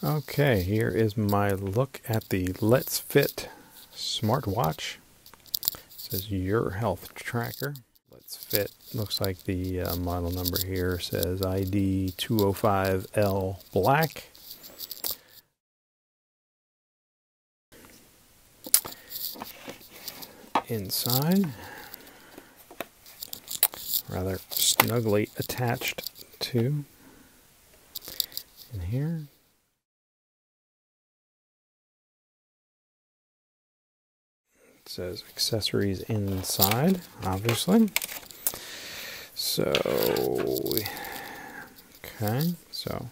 Okay, here is my look at the Letsfit smartwatch. It says your health tracker. Letsfit, looks like the model number here says ID 205L black. Inside, rather snugly attached to in here. It says accessories inside, obviously. So, okay, so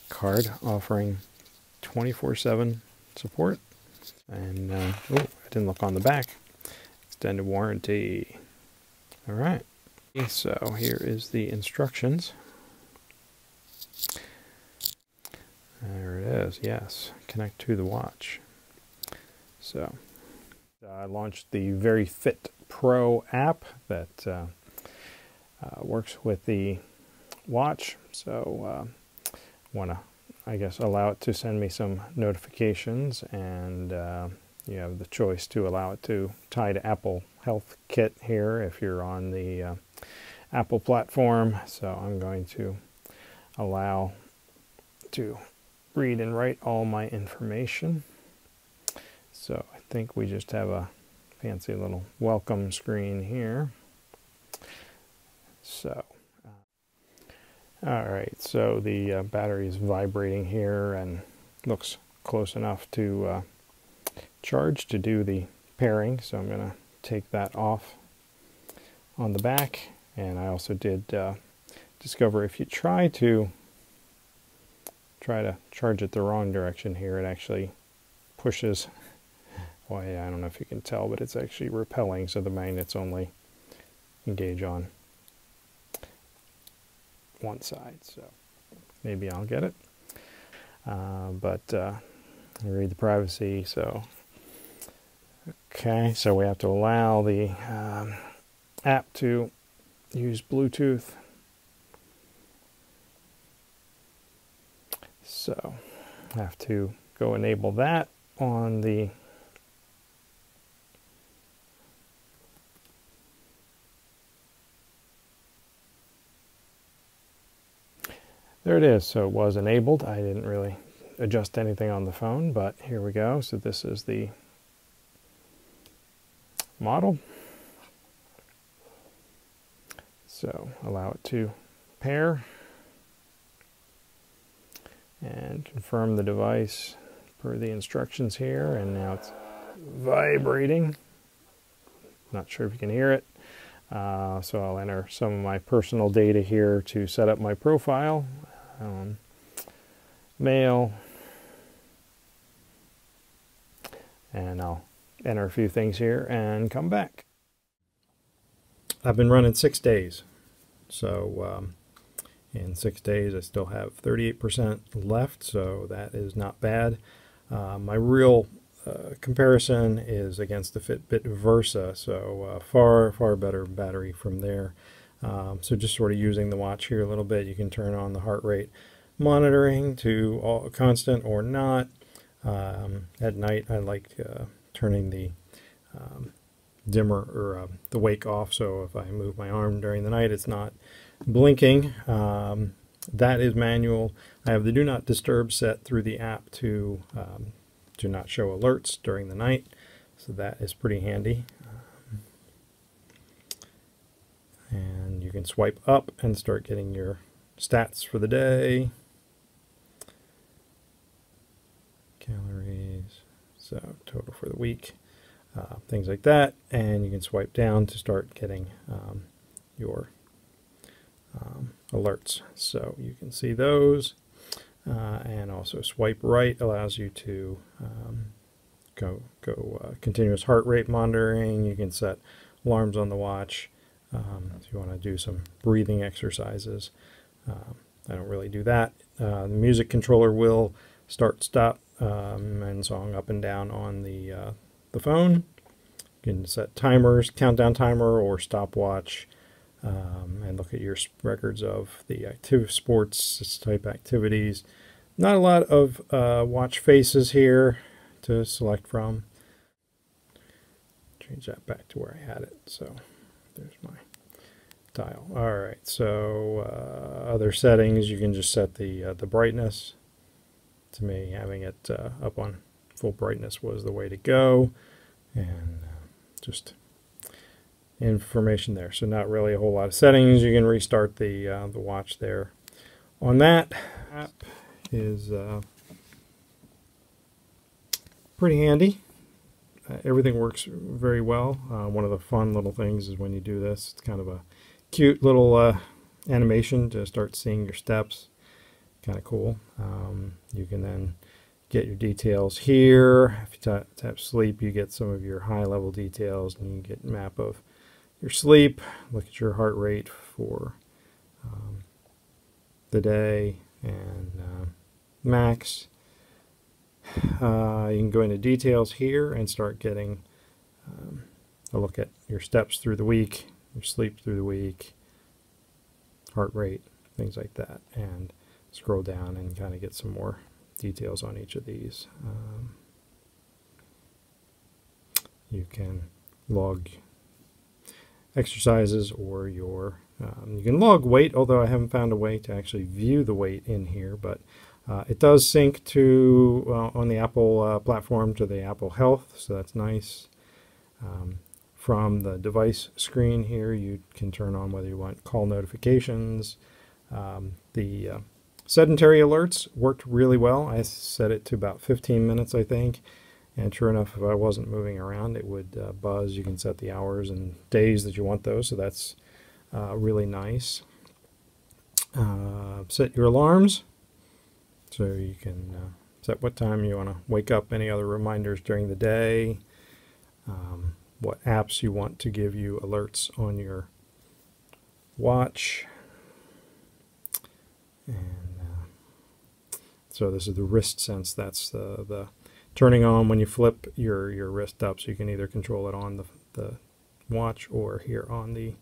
card offering 24/7 support. And, oh, I didn't look on the back. Extended warranty. All right. So here is the instructions. There it is. Yes. Connect to the watch. So I launched the Very Fit Pro app that works with the watch. So want to, I guess, allow it to send me some notifications, and you have the choice to allow it to tie to Apple Health Kit here if you're on the Apple platform. So I'm going to allow to read and write all my information. So I think we just have a fancy little welcome screen here. So all right, so the battery is vibrating here and looks close enough to charge to do the pairing. So I'm going to take that off on the back. And I also did discover if you try to charge it the wrong direction here, it actually pushes. Well, I don't know if you can tell, but it's actually repelling, so the magnets only engage on one side. So maybe I'll get it. But I read the privacy. So okay, so we have to allow the app to use Bluetooth. So I have to go enable that on the there it is. So it was enabled. I didn't really adjust anything on the phone, but here we go. So this is the model. So allow it to pair and confirm the device per the instructions here. And now it's vibrating. Not sure if you can hear it. So I'll enter some of my personal data here to set up my profile. Mail. And I'll enter a few things here and come back. I've been running 6 days. So in 6 days I still have 38% left, so that is not bad. My real comparison is against the Fitbit Versa, so far better battery from there. So just sort of using the watch here a little bit, you can turn on the heart rate monitoring to constant or not. At night I like turning the dimmer or the wake off, so if I move my arm during the night it's not blinking. That is manual. I have the do not disturb set through the app to not show alerts during the night, so that is pretty handy. And you can swipe up and start getting your stats for the day, calories, so total for the week, things like that. And you can swipe down to start getting your alerts, so you can see those. And also swipe right allows you to go continuous heart rate monitoring. You can set alarms on the watch if you want to do some breathing exercises. I don't really do that. The music controller will start, stop, and song up and down on the phone. You can set timers, countdown timer or stopwatch, and look at your records of the active sports type activities. Not a lot of watch faces here to select from. Change that back to where I had it. So there's my dial. All right, so other settings, you can just set the brightness. To me, having it up on full brightness was the way to go, and just information there. So not really a whole lot of settings. You can restart the watch there. On that app is pretty handy. Everything works very well. One of the fun little things is when you do this, it's kind of a cute little animation to start seeing your steps. Kind of cool. You can then get your details here. If you tap sleep, you get some of your high level details, and you get a map of your sleep. Look at your heart rate for the day and max. You can go into details here and start getting a look at your steps through the week, your sleep through the week, heart rate, things like that, and scroll down and kind of get some more details on each of these. You can log exercises or your you can log weight, although I haven't found a way to actually view the weight in here, but it does sync to on the Apple platform to the Apple Health, so that's nice. From the device screen here, you can turn on whether you want call notifications. The sedentary alerts worked really well. I set it to about 15 minutes, I think. And sure enough, if I wasn't moving around, it would buzz. You can set the hours and days that you want those, so that's really nice. Set your alarms, so you can set what time you want to wake up, any other reminders during the day, what apps you want to give you alerts on your watch. And so this is the wrist sense. That's the turning on when you flip your wrist up, so you can either control it on the watch or here on the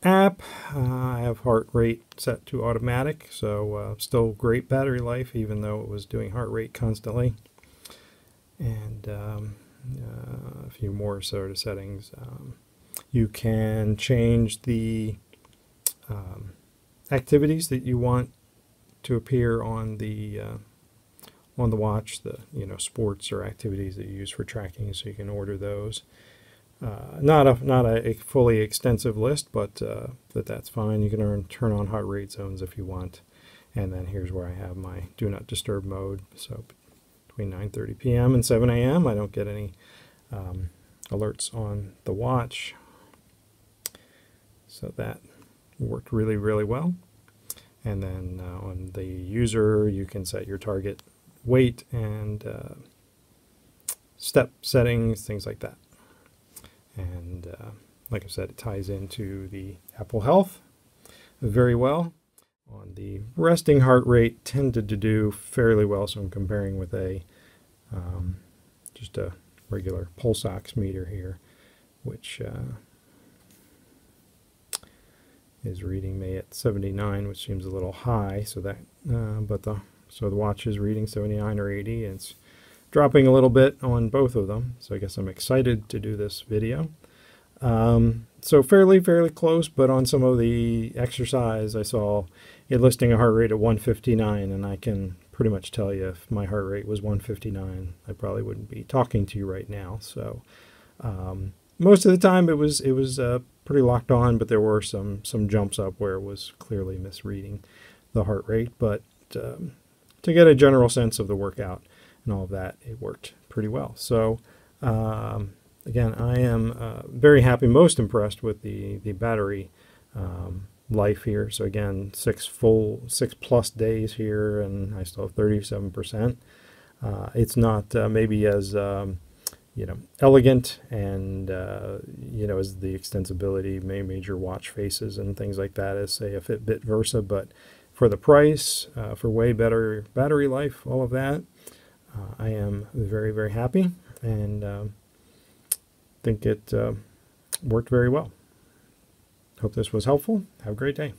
app. I have heart rate set to automatic, so still great battery life even though it was doing heart rate constantly. And a few more sort of settings. You can change the activities that you want to appear on the watch, the sports or activities that you use for tracking, so you can order those. Not a fully extensive list, but that's fine. You can turn on heart rate zones if you want, and then here's where I have my do not disturb mode. So between 9:30 p.m. and 7 a.m. I don't get any alerts on the watch, so that worked really, really well. And then on the user, you can set your target weight and step settings, things like that. And like I said, it ties into the Apple Health very well. On the resting heart rate, tended to do fairly well, so I'm comparing with a just a regular pulse ox meter here, which is reading me at 79, which seems a little high. So that, so the watch is reading 79 or 80, and it's dropping a little bit on both of them. So I guess I'm excited to do this video. So fairly close, but on some of the exercise, I saw it listing a heart rate at 159, and I can pretty much tell you if my heart rate was 159, I probably wouldn't be talking to you right now. So most of the time it was pretty locked on, but there were some jumps up where it was clearly misreading the heart rate. But to get a general sense of the workout and all of that, it worked pretty well. So again, I am very happy, most impressed with the battery life here. So again, 6+ days here, and I still have 37%. It's not maybe as elegant and as the extensibility, major watch faces and things like that as say a Fitbit Versa, but for the price, for way better battery life, all of that, I am very happy, and think it worked very well. Hope this was helpful. Have a great day.